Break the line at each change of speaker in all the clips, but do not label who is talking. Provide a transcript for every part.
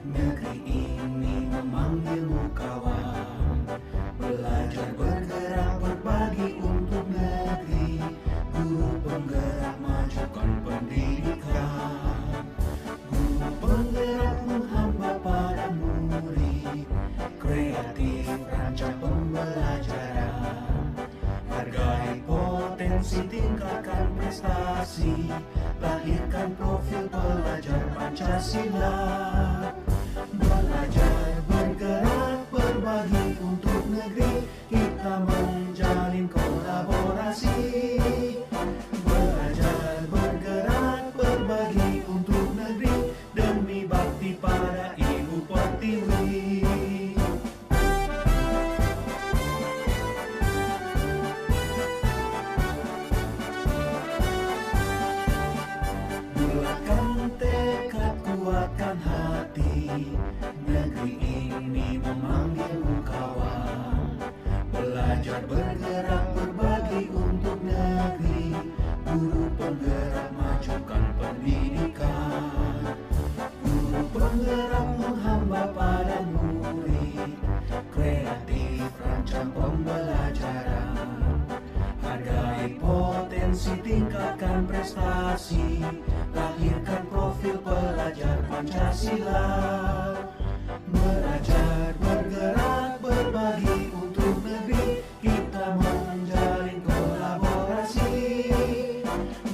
Negeri ini memanggilmu kawan. Belajar bergerak berbagi untuk negeri. Guru penggerak majukan pendidikan. Guru penggerak menghamba pada murid. Kreatif rancang pembelajaran. Hargai potensi, tingkatkan prestasi. Lahirkan profil pelajar Pancasila. Belajar bergerak berbagi untuk negeri. Kita menjalin kolaborasi. Belajar bergerak berbagi untuk negeri. Demi bakti pada Ibu Pertiwi. Bulatkan tekad, kuatkan hati. Negeri ini memanggilmu kawan. Belajar bergerak berbagi untuk negeri. Guru penggerak majukan pendidikan. Guru penggerak menghamba pada murid. Kreatif rancang pembelajaran. Hargai potensi, tingkatkan prestasi. Lahirkan profil pelajar Pancasila. Belajar bergerak berbagi untuk negeri. Kita menjalin kolaborasi.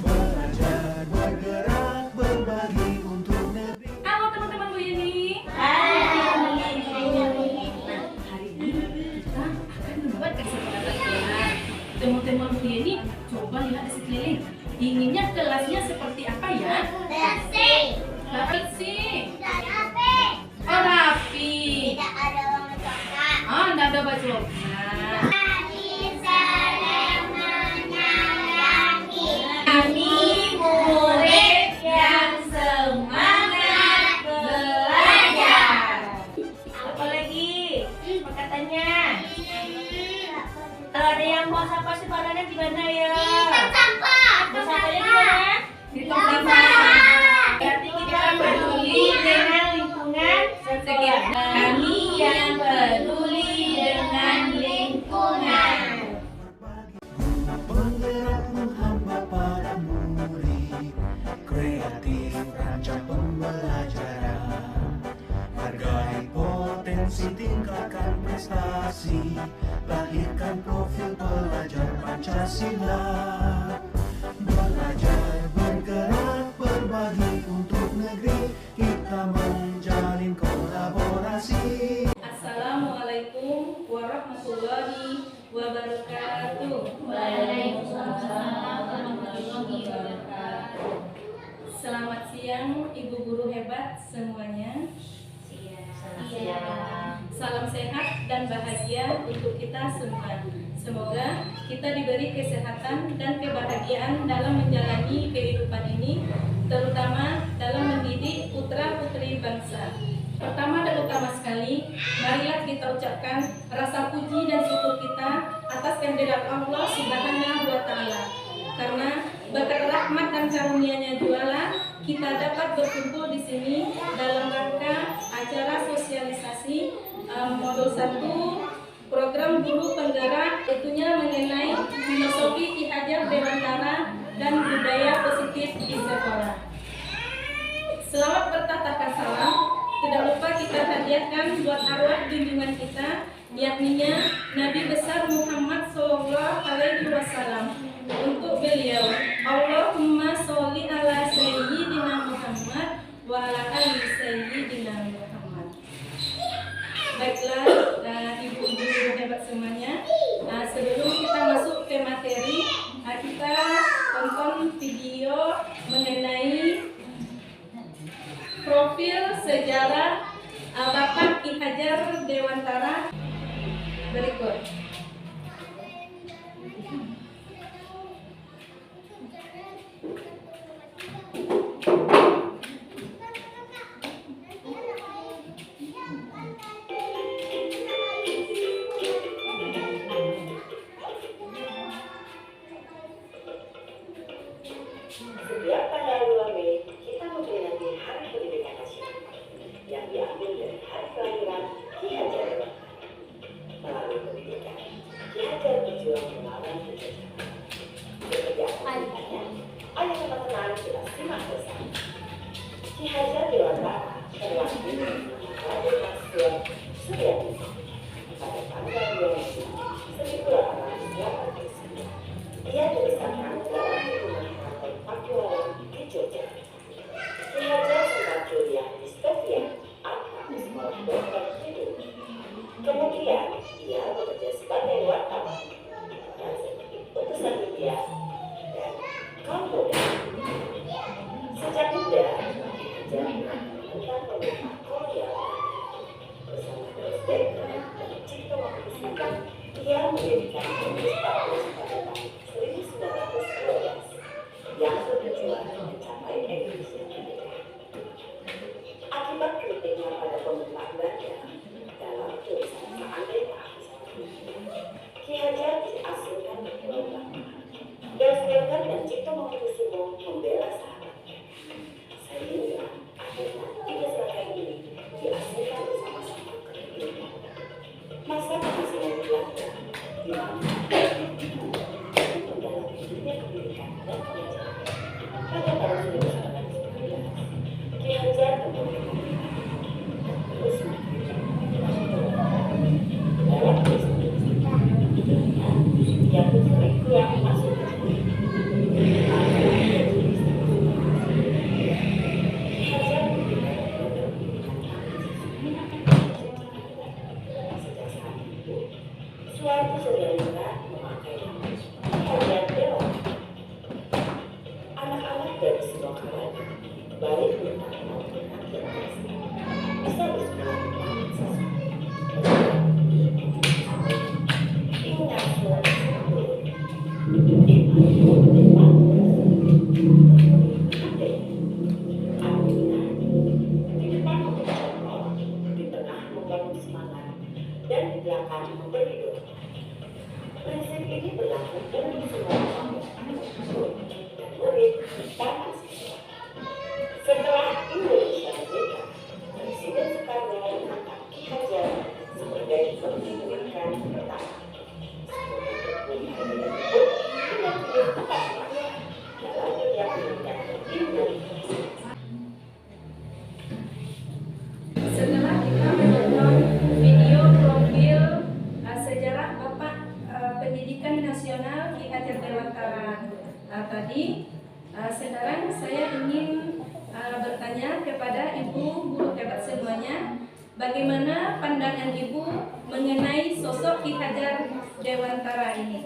Belajar bergerak berbagi untuk negeri.
Halo teman-teman Bu Yeni. Nah, hari ini kita akan membuat kesempatan kelas. Teman-teman Bu Yeni, coba lihat di sekeliling. Inginnya kelasnya seperti apa ya?
Bersih.
Bersih.
Tidak rapi.
Oh, rapi.
Tidak ada warna coklat.
Oh, enggak ada baju. Nah,
Kami saling menyayangi.
kami murid yang semangat belajar. Apa lagi? Perkataannya. Kalau ada yang mau sampah sembarangan di mana ya?
Tong sampah.
Mau sampahnya di mana? Di tong sampah. Berarti kita peduli dengan lingkungan sekitar. Kami yang peduli dengan lingkungan.
Guru penggerak menghamba pada murid. Kreatif rancang pembelajaran. Hargai potensi, tingkatkan prestasi. Lahirkan profil pelajar Pancasila. Belajar bergerak berbagi untuk negeri. Kita menjalin kolaborasi.
Assalamualaikum warahmatullahi wabarakatuh.
Waalaikumsalam warahmatullahi wabarakatuh.
Selamat siang Ibu guru hebat semuanya. Salam sehat dan bahagia untuk kita semua. Semoga kita diberi kesehatan dan kebahagiaan dalam menjalani kehidupan ini, terutama dalam mendidik putra-putri bangsa. Pertama dan utama sekali, marilah kita ucapkan rasa puji dan syukur kita atas kehadirat Allah Subhanahu wa Ta'ala. Karena berkat rahmat dan karunia-Nya jualah kita dapat berkumpul di sini dalam rangka acara sosialisasi modul 1 program guru penggerak, tentunya mengenai filosofi Ki Hajar Dewantara dan budaya positif di sekolah. Selamat bertatap salam. Tidak lupa kita hadiahkan buat arwah junjungan kita, yakninya Nabi besar Muhammad Sallallahu Alaihi Wasallam. Untuk beliau, Allahumma sholli ala Sayyidina Muhammad wa ala ali Sayyidina Muhammad. Baiklah, ibu-ibu hebat semuanya. Sebelum kita masuk ke materi, kita tonton video mengenai profil sejarah Bapak Ki Hajar Dewantara berikut.
Setiap tanggal 2 Mei, kita memperingati Hari Pendidikan Nasional. Ki Hajar Dewantara terlahir di Raden Masya Suryadi pada tanggal 2 1889. Ia dibesarkan dalam lingkungan Keraton Pakualam di Jogja. Ki Hajar sempat kuliah di Stovia atau sekolah dokter Hidung. Kemudian ia bekerja sebagai wartawan dan sebagai utusan media dan kaum muda. Sejak muda, Ki Hajar tentang pemerintah kolonial bersama Presiden dan Cipto Mangunkusumo. Ia mendirikan Universitas pada tahun 1912 yang bertujuan mencapai Indonesia merdeka. Akibat kritiknya pada pemerintah Belanda dalam tulisan Seandainya Aku Satu, Ki Hajar diasingkan ke Pulau Bangka. Desmond dan Cipto Mangunkusumo membela sahabatnya. Sehingga akhirnya tiga serangkai ini diasingkan bersama-sama ke Indonesia. Masa pengasingan Belanda di mana mendalami dunia pendidikan dan pengajaran. Pada tahun 1919, Ki Hajar kembali ke Amerika dan terus dalam yang mencari keluar masuk ke suatu saudaranya memakai nama Ki Hajar Dewantara. Anak-anak dari semua kalangan, baik bintang maupun anak dewasa, bisa bersekolah di planet sesuatu. Ingat suatu sebelum di depan mencontoh, di tengah membangun semangat, dan di belakang memberi doa. Prinsip ini berlaku dalam semua guru dan murid dan mahasiswa. Setelah Indonesia merdeka, Presiden Soekarno mengangkat Ki Hajar sebagai Menteri Pendidikan pertama. Dengan video tepat dalam dunia pendidikan Indonesia.
Setelah kita menonton video profil sejarah Bapak Pendidikan Nasional Ki Hajar Dewantara tadi, sekarang saya ingin bertanya kepada Ibu guru hebat semuanya, bagaimana pandangan Ibu mengenai sosok Ki Hajar Dewantara ini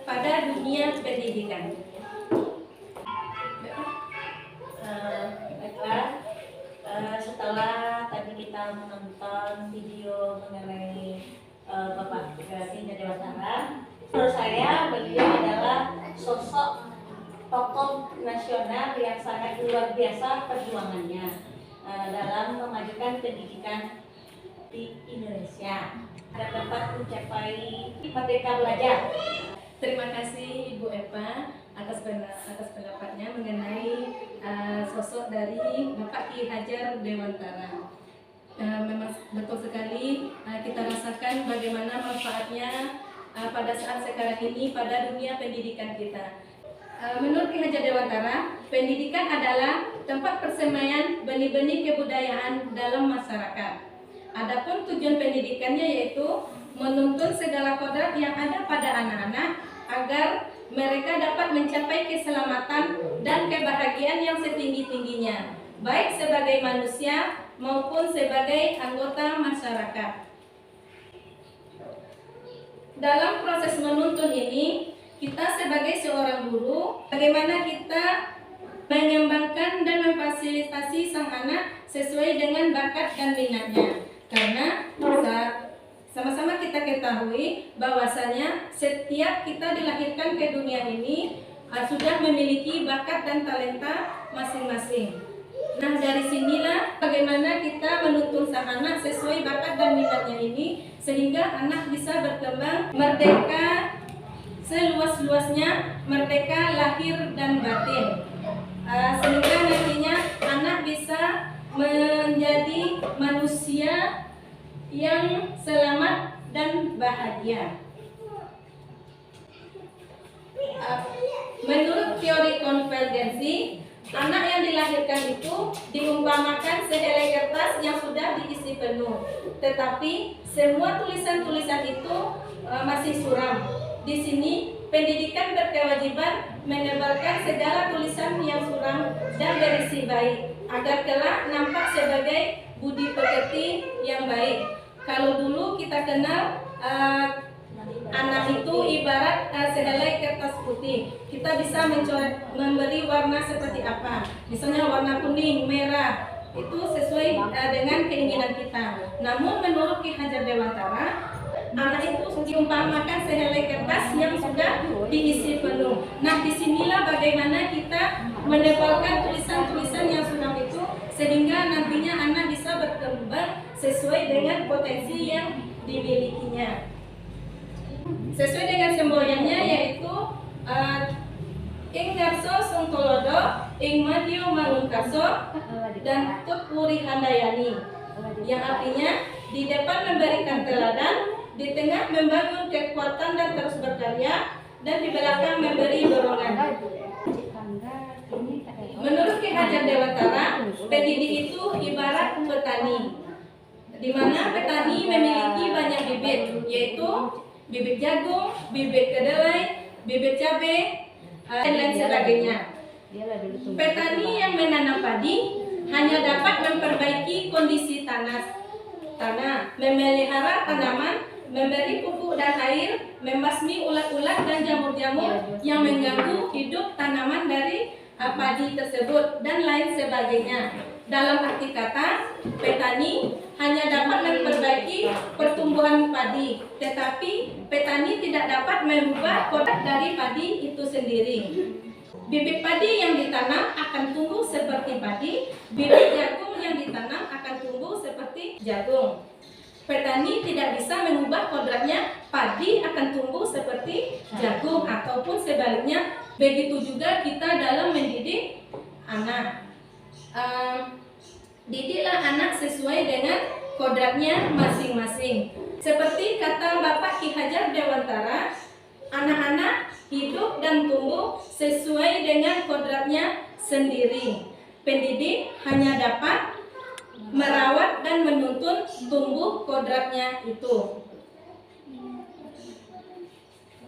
pada dunia pendidikan?
Baiklah, setelah tadi kita menonton video mengenai Bapak Ki Hajar Dewantara, menurut saya beliau adalah sosok tokoh nasional yang sangat luar biasa perjuangannya dalam memajukan pendidikan di Indonesia agar dapat mencapai merdeka belajar.
Terima kasih Ibu Eva atas pendapatnya mengenai sosok dari Bapak Ki Hajar Dewantara. Memang betul sekali kita rasakan bagaimana manfaatnya pada saat sekarang ini pada dunia pendidikan kita. Menurut Ki Hajar Dewantara, pendidikan adalah tempat persemaian benih-benih kebudayaan dalam masyarakat. Adapun tujuan pendidikannya yaitu menuntun segala kodrat yang ada pada anak-anak agar mereka dapat mencapai keselamatan dan kebahagiaan yang setinggi-tingginya, baik sebagai manusia maupun sebagai anggota masyarakat. Dalam proses menuntun ini, kita sebagai seorang guru, bagaimana kita mengembangkan dan memfasilitasi sang anak sesuai dengan bakat dan minatnya. Karena sama-sama kita ketahui bahwasanya setiap kita dilahirkan ke dunia ini sudah memiliki bakat dan talenta masing-masing. Nah, dari sinilah bagaimana kita menuntun sang anak sesuai bakat dan minatnya ini, sehingga anak bisa berkembang merdeka seluas-luasnya, merdeka lahir dan batin, sehingga nantinya anak bisa menjadi manusia yang selamat dan bahagia. Menurut teori konvergensi, Anak yang dilahirkan itu diumpamakan sehelai kertas yang sudah diisi penuh, tetapi semua tulisan-tulisan itu masih suram. Di sini pendidikan berkewajiban menebalkan segala tulisan yang suram dan berisi baik, agar kelak nampak sebagai budi pekerti yang baik. Kalau dulu kita kenal anak itu ibarat sehelai kertas putih. Kita bisa memberi warna seperti apa. Misalnya warna kuning, merah. Itu sesuai dengan keinginan kita. Namun menurut Ki Hajar Dewantara, anak itu diumpamakan sehelai kertas yang sudah diisi penuh. Nah, disinilah bagaimana kita menebalkan tulisan-tulisan yang suram itu sehingga nantinya anak bisa berkembang sesuai dengan potensi yang dimilikinya. Sesuai dengan semboyannya yaitu ing garso sung tolodo, ing madyo mangungkaso, dan tut wuri handayani, yang artinya di depan memberikan teladan, di tengah membangun kekuatan dan terus berkarya, dan di belakang memberi dorongan. Menurut Ki Hajar Dewantara, pendidik itu ibarat petani, di mana petani memiliki banyak bibit, yaitu bibit jagung, bibit kedelai, bibit cabai, dan lain sebagainya. Petani yang menanam padi hanya dapat memperbaiki kondisi tanah, memelihara tanaman, memberi pupuk dan air, membasmi ulat-ulat dan jamur-jamur yang mengganggu hidup tanaman dari padi tersebut, dan lain sebagainya. Dalam arti kata, petani hanya dapat memperbaiki pertumbuhan padi, tetapi petani tidak dapat mengubah kodrat dari padi itu sendiri. Bibit padi yang ditanam akan tumbuh seperti padi, bibit jagung yang ditanam akan tumbuh seperti jagung. Petani tidak bisa mengubah kodratnya, padi akan tumbuh seperti jagung ataupun sebaliknya. Begitu juga kita dalam mendidik anak. Didiklah anak sesuai dengan kodratnya masing-masing. Seperti kata Bapak Ki Hajar Dewantara, anak-anak hidup dan tumbuh sesuai dengan kodratnya sendiri. Pendidik hanya dapat merawat dan menuntun tumbuh kodratnya itu.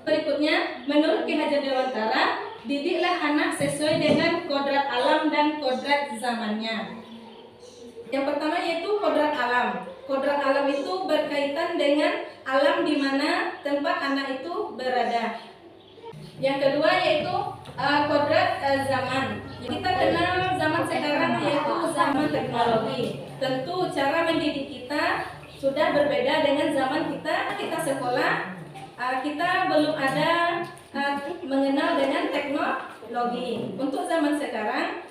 Berikutnya, menurut Ki Hajar Dewantara, didiklah anak sesuai dengan kodrat alam dan kodrat zamannya. Yang pertama yaitu kodrat alam. Kodrat alam itu berkaitan dengan alam di mana tempat anak itu berada. Yang kedua yaitu kodrat zaman. Kita kenal zaman sekarang yaitu zaman teknologi. Tentu cara mendidik kita sudah berbeda dengan zaman kita sekolah. Kita belum ada mengenal dengan teknologi. Untuk zaman sekarang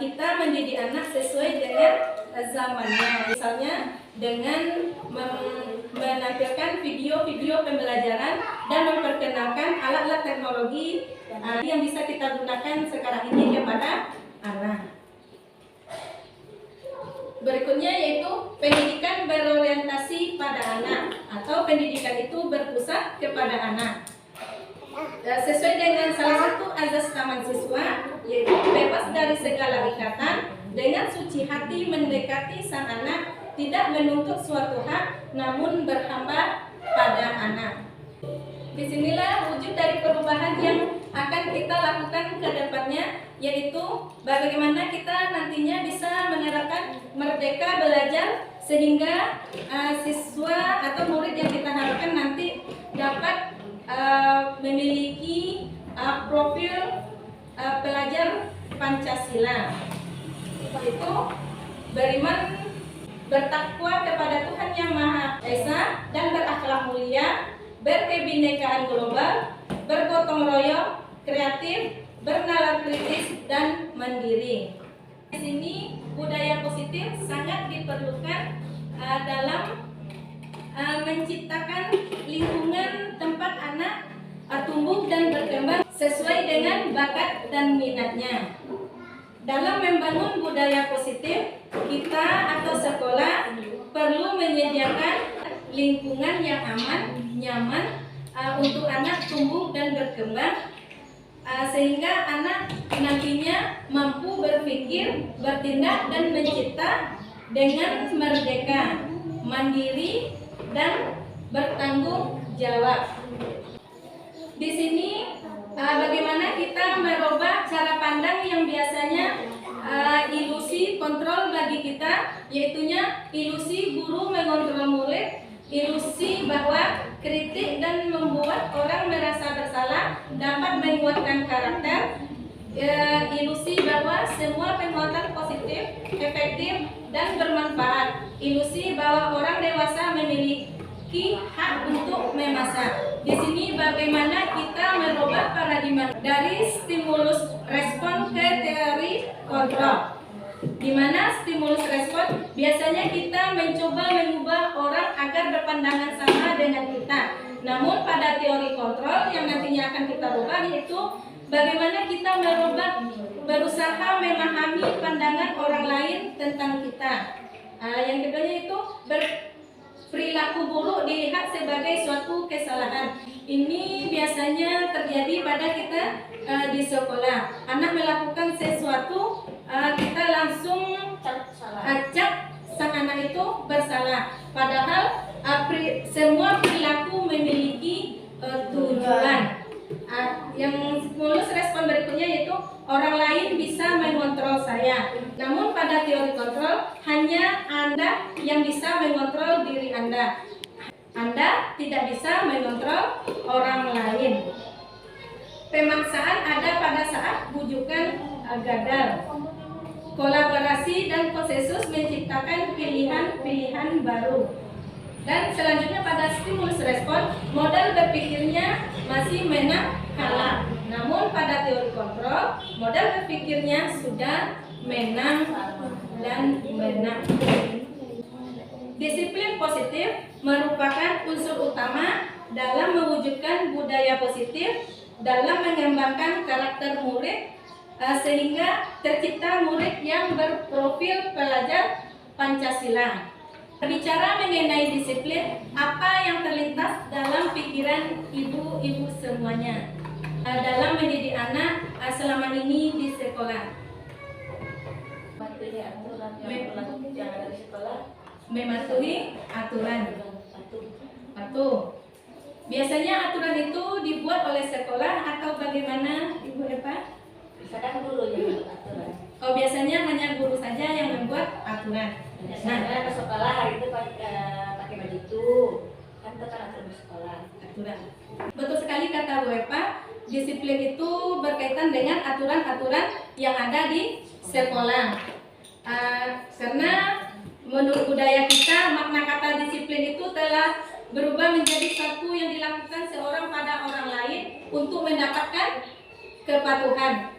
kita mendidik anak sesuai dengan zamannya. Misalnya dengan menampilkan video-video pembelajaran dan memperkenalkan alat-alat teknologi yang bisa kita gunakan sekarang ini kepada anak. Berikutnya yaitu pendidikan berorientasi pada anak atau pendidikan itu berpusat kepada anak. Sesuai dengan salah satu azas taman siswa, yaitu bebas dari segala ikatan, dengan suci hati mendekati sang anak, tidak menuntut suatu hak, namun berhamba pada anak. Disinilah wujud dari perubahan yang akan kita lakukan ke depannya, yaitu bagaimana kita nantinya bisa menerapkan merdeka belajar sehingga siswa atau murid yang kita harapkan nanti dapat memiliki profil pelajar Pancasila, yaitu beriman, bertakwa kepada Tuhan Yang Maha Esa dan berakhlak mulia, berkebinekaan global, bergotong royong, kreatif, bernalar kritis, dan mandiri. Di sini budaya positif sangat diperlukan dalam menciptakan lingkungan tempat anak tumbuh dan berkembang sesuai dengan bakat dan minatnya. Dalam membangun budaya positif, kita atau sekolah perlu menyediakan lingkungan yang aman, nyaman untuk anak tumbuh dan berkembang sehingga anak nantinya mampu berpikir, bertindak, dan mencipta dengan merdeka, mandiri, dan bertanggung jawab. Di sini bagaimana kita merubah cara pandang yang biasanya ilusi kontrol bagi kita, yaitunya ilusi guru mengontrol murid, ilusi bahwa kritik dan membuat orang merasa bersalah dapat menguatkan karakter, ilusi bahwa semua penguatan positif, efektif, dan bermanfaat, ilusi bahwa orang dewasa memiliki hak untuk memasak. Di sini bagaimana kita merubah paradigma dari stimulus respon ke teori kontrol. Di mana stimulus respon biasanya kita mencoba mengubah orang agar berpandangan sama dengan kita. Namun pada teori kontrol yang nantinya akan kita rubah yaitu bagaimana kita berusaha memahami pandangan orang lain tentang kita. Yang keduanya itu perilaku buruk dilihat sebagai suatu kesalahan. Ini biasanya terjadi pada kita di sekolah. Anak melakukan sesuatu, kita langsung ajak sang anak itu bersalah. Padahal semua perilaku memiliki tujuan. Yang stimulus respon berikutnya yaitu orang lain bisa mengontrol saya. Namun pada teori kontrol hanya Anda yang bisa mengontrol diri Anda. Anda tidak bisa mengontrol orang lain. Pemaksaan ada pada saat bujukan gagal. Kolaborasi dan konsensus menciptakan pilihan-pilihan baru. Dan selanjutnya pada stimulus respon, modal berpikirnya masih menang kalah. Namun pada teori kontrol, modal berpikirnya sudah menang dan menang. Disiplin positif merupakan unsur utama dalam mewujudkan budaya positif dalam mengembangkan karakter murid sehingga tercipta murid yang berprofil pelajar Pancasila. Bicara mengenai disiplin, apa yang terlintas dalam pikiran ibu-ibu semuanya dalam mendidik anak selama ini di sekolah? Mematuhi aturan. Patuh. Biasanya aturan itu dibuat oleh sekolah atau bagaimana, Ibu Eva?
Kadang guru yang membuat aturan.
Oh, biasanya hanya guru saja yang membuat aturan.
Nah, ke sekolah hari itu pakai baju itu, kan itu kan aturan sekolah.
Aturan. Betul sekali kata Bu Eva, disiplin itu berkaitan dengan aturan-aturan yang ada di sekolah. Karena menurut budaya kita, makna kata disiplin itu telah berubah menjadi sesuatu yang dilakukan seorang pada orang lain untuk mendapatkan kepatuhan.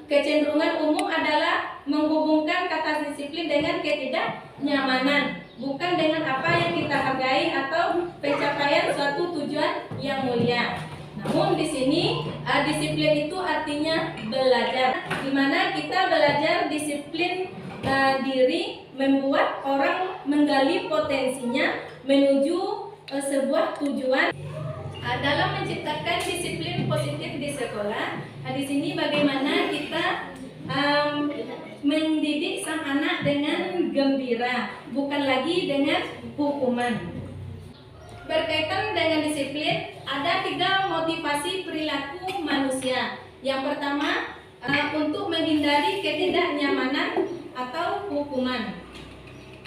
Kecenderungan umum adalah menghubungkan kata disiplin dengan ketidaknyamanan, bukan dengan apa yang kita hargai atau pencapaian suatu tujuan yang mulia. Namun di sini disiplin itu artinya belajar, di mana kita belajar disiplin diri, membuat orang menggali potensinya menuju sebuah tujuan. Dalam menciptakan disiplin positif di sekolah, di sini bagaimana kita mendidik sang anak dengan gembira, bukan lagi dengan hukuman. Berkaitan dengan disiplin, ada 3 motivasi perilaku manusia. Yang pertama, untuk menghindari ketidaknyamanan atau hukuman.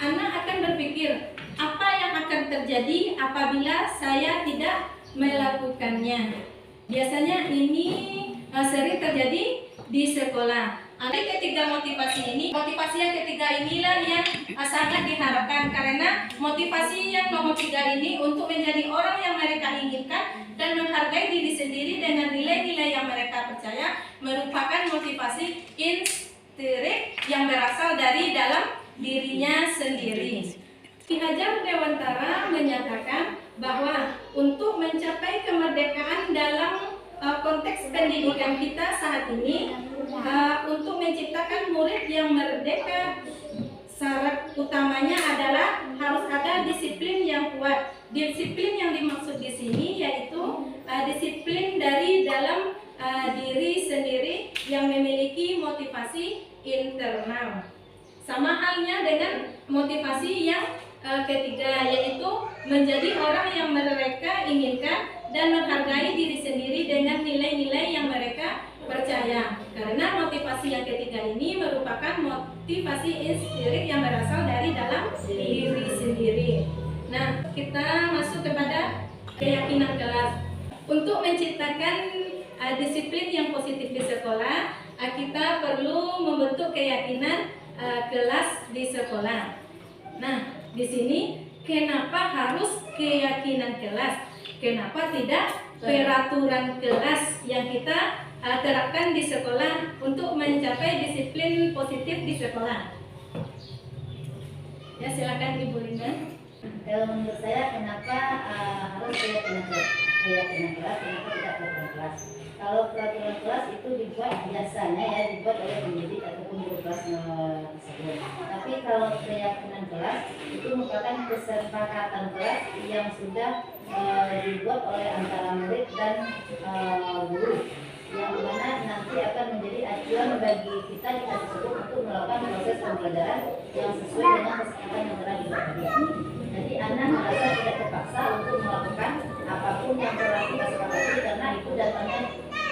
Anak akan berpikir, apa yang akan terjadi apabila saya tidak melakukannya. Biasanya ini sering terjadi di sekolah. Ada ketiga motivasi ini. Motivasi yang ketiga inilah yang sangat diharapkan, karena motivasi yang nomor 3 ini untuk menjadi orang yang mereka inginkan dan menghargai diri sendiri dengan nilai-nilai yang mereka percaya merupakan motivasi intrinsik yang berasal dari dalam dirinya sendiri. Ki Hajar Dewantara menyatakan bahwa untuk mencapai kemerdekaan dalam konteks pendidikan kita saat ini, untuk menciptakan murid yang merdeka, syarat utamanya adalah harus ada disiplin yang kuat. Disiplin yang dimaksud di sini yaitu disiplin dari dalam diri sendiri yang memiliki motivasi internal. Sama halnya dengan motivasi yang ketiga, yaitu menjadi orang yang mereka inginkan dan menghargai diri sendiri dengan nilai-nilai yang mereka percaya. Karena motivasi yang ketiga ini merupakan motivasi inspirit yang berasal dari dalam diri sendiri. Nah, kita masuk kepada keyakinan kelas. Untuk menciptakan disiplin yang positif di sekolah, kita perlu membentuk keyakinan kelas di sekolah. Nah, di sini kenapa harus keyakinan kelas? Kenapa tidak peraturan kelas yang kita terapkan di sekolah untuk mencapai disiplin positif di sekolah? Ya, silakan Ibu Linda.
Kalau menurut saya kenapa harus keyakinan kelas? Keyakinan kelas, kenapa tidak peraturan kelas? Kalau peraturan kelas itu dibuat biasanya ya dibuat oleh pendidik ataupun guru kelas tersebut. Tapi kalau keyakinan kelas itu merupakan kesepakatan kelas yang sudah dibuat oleh antara murid dan guru, yang mana nanti akan menjadi acuan bagi kita di kelas tersebut untuk melakukan proses pembelajaran yang sesuai dengan kesepakatan yang telah dibuat. Jadi anak merasa tidak terpaksa untuk melakukan apapun yang telah kita sepakati karena itu datangnya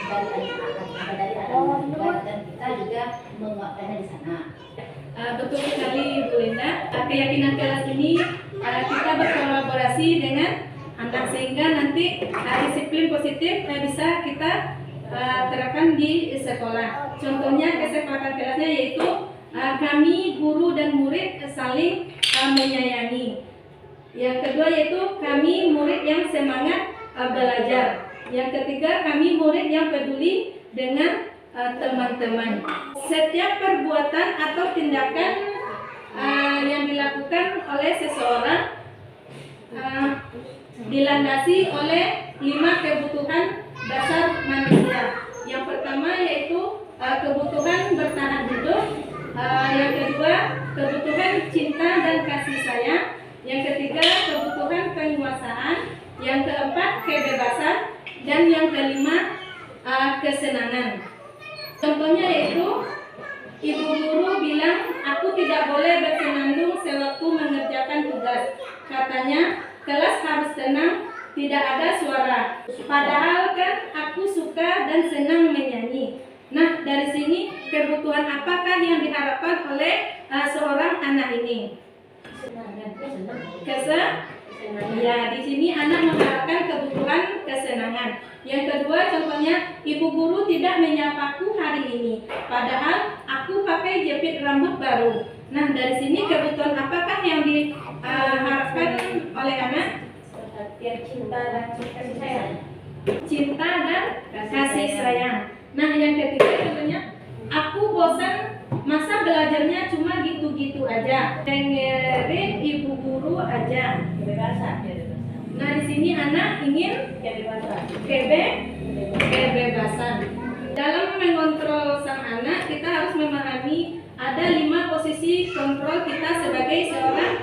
dari anak dan kita juga menguatkannya di sana.
Betul sekali Ibu Linda. Keyakinan kelas ini kita berkolaborasi dengan anak sehingga nanti disiplin positif bisa kita terapkan di sekolah. Contohnya kesepakatan kelasnya yaitu kami guru dan murid saling menyayangi. Yang kedua yaitu kami murid yang semangat belajar. Yang ketiga kami murid yang peduli dengan teman-teman. Setiap perbuatan atau tindakan yang dilakukan oleh seseorang dilandasi oleh 5 kebutuhan dasar manusia. Yang pertama yaitu kebutuhan bertahan hidup. Yang kedua kebutuhan cinta dan kasih sayang. Yang ketiga kebutuhan penguasaan. Yang keempat kebebasan. Dan yang kelima kesenangan. Contohnya yaitu ibu guru bilang aku tidak boleh bersenandung sewaktu mengerjakan tugas. Katanya kelas harus tenang, tidak ada suara. Padahal kan aku suka dan senang menyanyi. Nah, dari sini kebutuhan apakah yang diharapkan oleh seorang anak ini? Ya, di sini anak mengharapkan kebutuhan kesenangan. Yang kedua contohnya, ibu guru tidak menyapaku hari ini. Padahal aku pakai jepit rambut baru. Nah, dari sini kebutuhan apakah yang diharapkan oleh anak?
Cinta dan kasih sayang.
Cinta dan kasih sayang. Nah, yang ketiga contohnya, aku bosan masa belajarnya cuma gitu-gitu aja. Dengerin ibu guru aja.
Kebebasan.
Nah, di sini anak ingin kebebasan. Dalam mengontrol sang anak, kita harus memahami ada 5 posisi kontrol kita sebagai seorang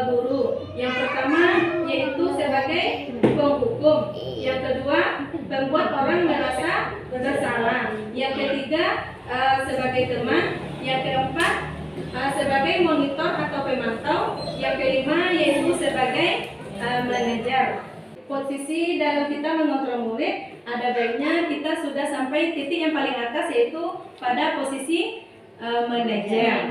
guru. Yang pertama yaitu sebagai penghukum. Yang kedua, membuat orang merasa bersalah. Yang ketiga, sebagai teman. Yang keempat, sebagai monitor atau pemantau. Yang kelima yaitu sebagai manajer. Posisi dalam kita mengontrol murid, ada baiknya kita sudah sampai titik yang paling atas yaitu pada posisi manajer.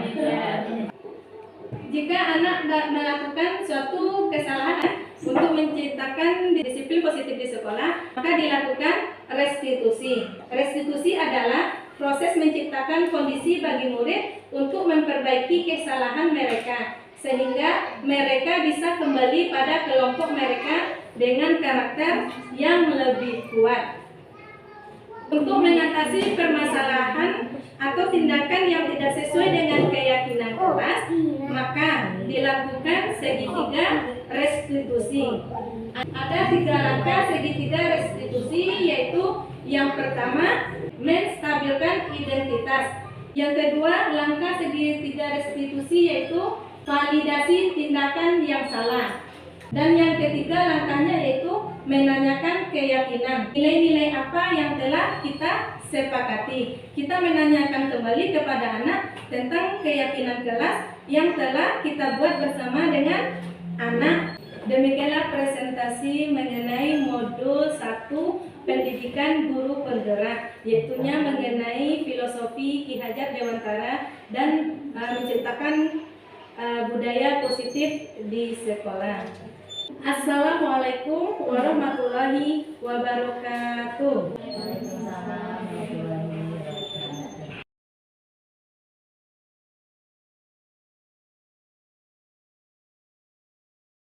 Jika anak melakukan suatu kesalahan untuk menciptakan disiplin positif di sekolah, maka dilakukan restitusi. Restitusi adalah proses menciptakan kondisi bagi murid untuk memperbaiki kesalahan mereka, sehingga mereka bisa kembali pada kelompok mereka dengan karakter yang lebih kuat. Untuk mengatasi permasalahan atau tindakan yang tidak sesuai dengan keyakinan kelas, maka dilakukan segitiga restitusi. Ada 3 langkah segitiga restitusi, yaitu yang pertama, menstabilkan identitas. Yang kedua, langkah segitiga restitusi yaitu validasi tindakan yang salah. Dan yang ketiga langkahnya yaitu menanyakan keyakinan. Nilai-nilai apa yang telah kita sepakati. Kita menanyakan kembali kepada anak tentang keyakinan kelas yang telah kita buat bersama dengan anak. Demikianlah presentasi mengenai modul 1 pendidikan guru penggerak, yaitunya mengenai filosofi Ki Hajar Dewantara dan menciptakan budaya positif di sekolah. Assalamualaikum warahmatullahi wabarakatuh.